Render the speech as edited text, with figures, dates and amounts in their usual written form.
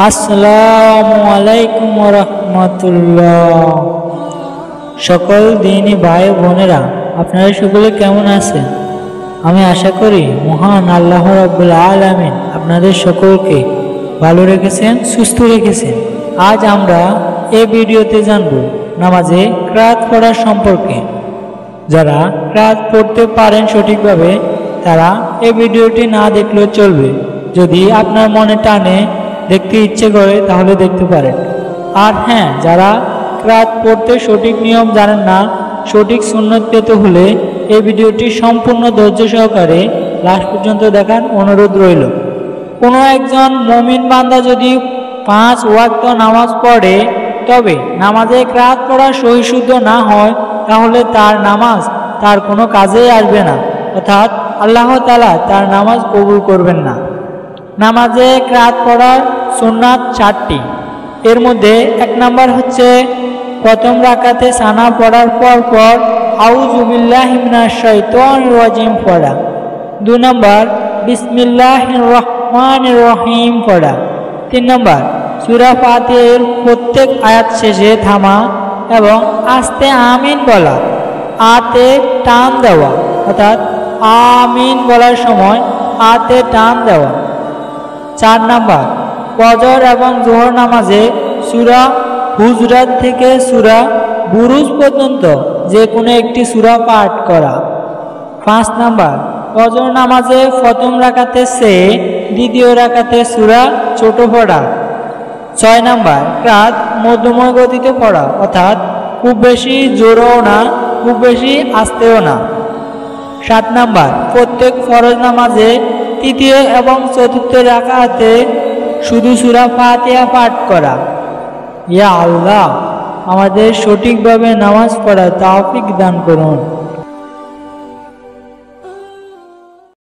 আসসালামু আলাইকুম ওয়া রাহমাতুল্লাহ। সকল দিনী ভাই বোনেরা, আপনারা সকলে কেমন আছেন? আমি আশা করি মহান আল্লাহ রাব্বুল আলামিন আপনাদের সকলকে ভালো রেখেছেন, সুস্থ রেখেছেন। আজ আমরা এই ভিডিওতে জানব নামাজে কিরাত পড়ার সম্পর্কে। যারা কিরাত পড়তে পারেন সঠিকভাবে তারা এই ভিডিওটি না দেখলেও চলবে। যদি আপনার মনে টানে, দেখতে ইচ্ছে করে, তাহলে দেখতে পারেন। আর হ্যাঁ, যারা কিরাত পড়তে সঠিক নিয়ম জানেন না, সঠিক সুন্নত পেতে হলে এই ভিডিওটি সম্পূর্ণ ধৈর্য সহকারে লাস্ট পর্যন্ত দেখার অনুরোধ রইল। কোনো একজন মুমিন বান্দা যদি 5 ওয়াক্ত নামাজ পড়ে, তবে নামাজে কিরাত পড়া সহিশুদ্ধ না হয়, তাহলে তার নামাজ তার কোনো কাজেই আসবে না, অর্থাৎ আল্লাহ তাআলা তার নামাজ কবুল করবেন না। নামাজে কিরাত পড়ার সুন্নাত 4টি। এর মধ্যে 1 নাম্বার হচ্ছে প্রথম রাকাতে সানা পড়ার পর আউযু বিল্লাহি মিনাশ শাইতানির রাজিম পড়া। 2 নাম্বার বিসমিল্লাহির রহমানির রহিম পড়া। 3 নাম্বার সূরা ফাতিহার প্রত্যেক আয়াত শেষে থামা এবং আস্তে আমিন বলা, আতে টান দেওয়া, অর্থাৎ আমিন বলার সময় আতে টান দেওয়া। 4 নাম্বার ফজর এবং যোহর নামাজে সূরা হুজরাত থেকে সূরা বুরুজ পর্যন্ত যে কোনো একটি সূরা পাঠ করা। 5 নাম্বার ফজর নামাজে প্রথম রাকাতে দ্বিতীয় রাকাতে সূরা ছোট পড়া। 6 নাম্বার কিরাত মধ্যময় গতিতে পড়া, অর্থাৎ খুব বেশি জোরেও না, খুব বেশি আস্তেও না। 7 নাম্বার প্রত্যেক ফরজ নামাজে তৃতীয় এবং চতুর্থ রাকাতে শুধু সূরা ফাতিহা পাঠ করা। ইয়া আল্লাহ, আমাদের সঠিকভাবে নামাজ পড়ার তৌফিক দান করুন।